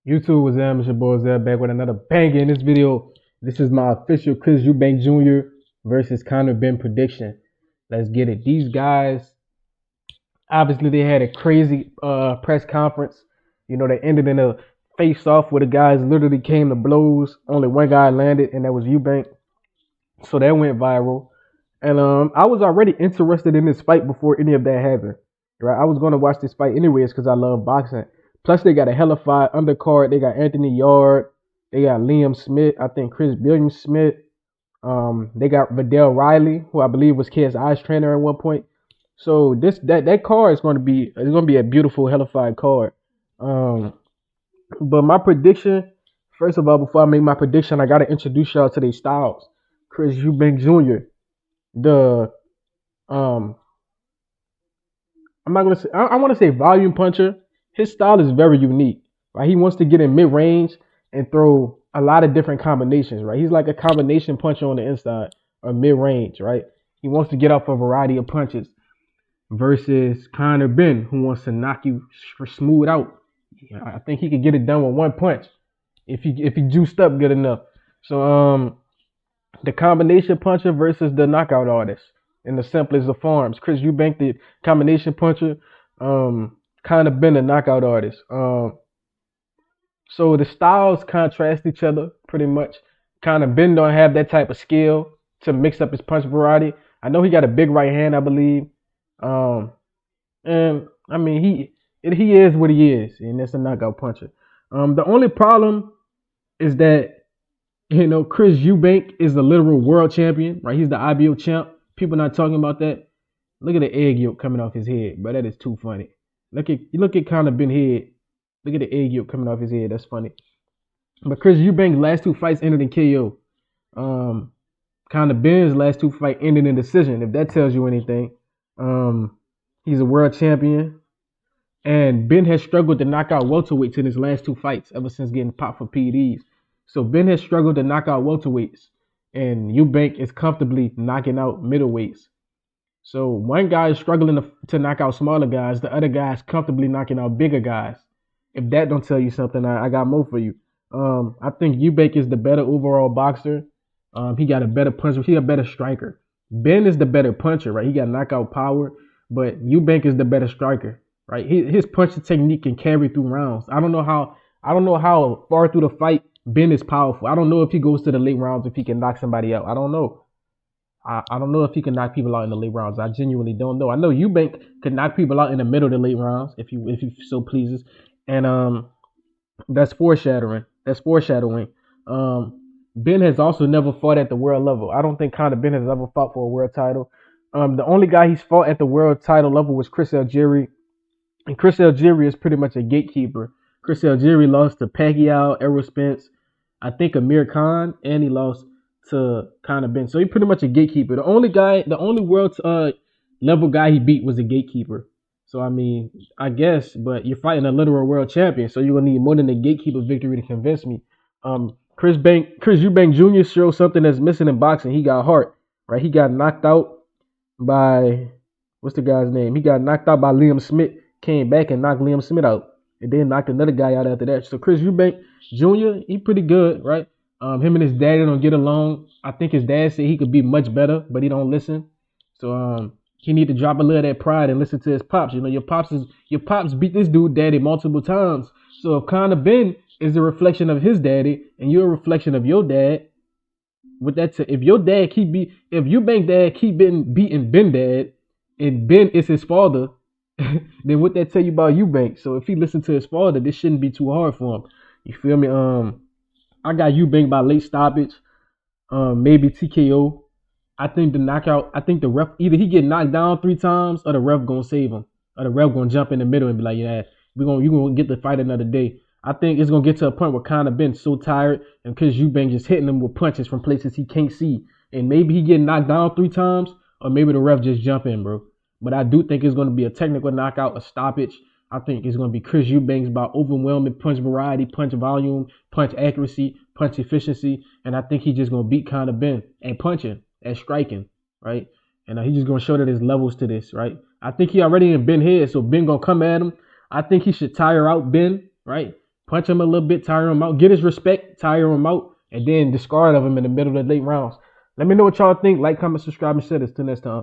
YouTube was It's your boy Zeb back with another banger in this video. This is my official Chris Eubank Jr. versus Conor Benn prediction. Let's get it. These guys, obviously, they had a crazy press conference. You know, they ended in a face off where the guys literally came to blows. Only one guy landed, and that was Eubank. So that went viral. And I was already interested in this fight before any of that happened. Right, I was going to watch this fight anyways because I love boxing. Plus, they got a hella fight undercard. They got Anthony Yard. They got Liam Smith. I think Chris Billiam Smith. They got Vidal Riley, who I believe was KSI's trainer at one point. So that card is going to be a beautiful hellified card. Um, but my prediction, first of all, before I make my prediction, I got to introduce y'all to their styles. Chris Eubank Jr. The um I'm not gonna say I want to say volume puncher. His style is very unique. Right, he wants to get in mid range and throw a lot of different combinations. Right, he's like a combination puncher on the inside or mid range. Right, he wants to get off a variety of punches. Versus Conor Benn, who wants to knock you smooth out. I think he could get it done with one punch if he juiced up good enough. So the combination puncher versus the knockout artist in the simplest of forms. Chris Eubank, the combination puncher, kind of been a knockout artist. So the styles contrast each other pretty much. Kind of Ben don't have that type of skill to mix up his punch variety. I know he got a big right hand, I believe. Um, and I mean he is what he is, and that's a knockout puncher. The only problem is that Chris Eubank is the literal world champion, right? He's the IBO champ. People not talking about that. Look at the egg yolk coming off his head, but that is too funny. Look at Conor Ben head. Look at the egg yolk coming off his head. That's funny. But Chris Eubank's last two fights ended in KO. Conor Benn's last two fights ended in decision. If that tells you anything, he's a world champion, and Ben has struggled to knock out welterweights in his last two fights ever since getting popped for PEDs. So Ben has struggled to knock out welterweights, and Eubank is comfortably knocking out middleweights. So one guy is struggling to knock out smaller guys, the other guy is comfortably knocking out bigger guys. If that don't tell you something, I got more for you. I think Eubank is the better overall boxer. He got a better puncher. He a better striker. Ben is the better puncher, right? He got knockout power, but Eubank is the better striker, right? His punching technique can carry through rounds. I don't know how far through the fight Ben is powerful. I don't know if he goes to the late rounds if he can knock somebody out. I don't know. I don't know if he can knock people out in the late rounds. I genuinely don't know. I know Eubank could knock people out in the middle of the late rounds if he so pleases, and that's foreshadowing. That's foreshadowing. Ben has also never fought at the world level. I don't think Conor Ben has ever fought for a world title. The only guy he's fought at the world title level was Chris Algieri, and Chris Algieri is pretty much a gatekeeper. Chris Algieri lost to Pacquiao, Errol Spence, I think Amir Khan, and he lost to Conor Ben. So he's pretty much a gatekeeper. The only world level guy he beat was a gatekeeper. So I mean, I guess, but you're fighting a literal world champion, so you're gonna need more than a gatekeeper victory to convince me. Chris Eubank Jr. showed something that's missing in boxing. He got heart, right? He got knocked out by what's the guy's name? He got knocked out by Liam Smith. Came back and knocked Liam Smith out, and then knocked another guy out after that. So Chris Eubank Jr. he pretty good, right? Him and his daddy don't get along. I think his dad said he could be much better, but he don't listen. So he need to drop a little of that pride and listen to his pops. Your pops beat this dude daddy multiple times. So if Conor Ben is a reflection of his daddy and you're a reflection of your dad, with that if your dad if Eubank dad keep beating Ben dad and Ben is his father, then what that tell you about Eubank? So if he listen to his father, this shouldn't be too hard for him. You feel me? I got Eubank by late stoppage, maybe TKO. I think the ref, either he get knocked down 3 times or the ref gonna save him. Or the ref gonna jump in the middle and be like, yeah, you gonna get the fight another day. I think it's gonna get to a point where Conor Ben's so tired and Chris Eubank just hitting him with punches from places he can't see. And maybe he get knocked down 3 times, or maybe the ref just jump in, bro. But I do think it's gonna be a technical knockout, a stoppage. I think it's going to be Chris Eubanks by overwhelming punch variety, punch volume, punch accuracy, punch efficiency. And I think he's just going to beat Conor Ben at punching, at striking, right? And he's just going to show that there's levels to this, right? I think he already in Ben head, so Ben going to come at him. I think he should tire out Ben, right? punch him a little bit, tire him out, get his respect, tire him out, and then discard of him in the middle of the late rounds. Let me know what y'all think. Like, comment, subscribe, and share this. Till next time.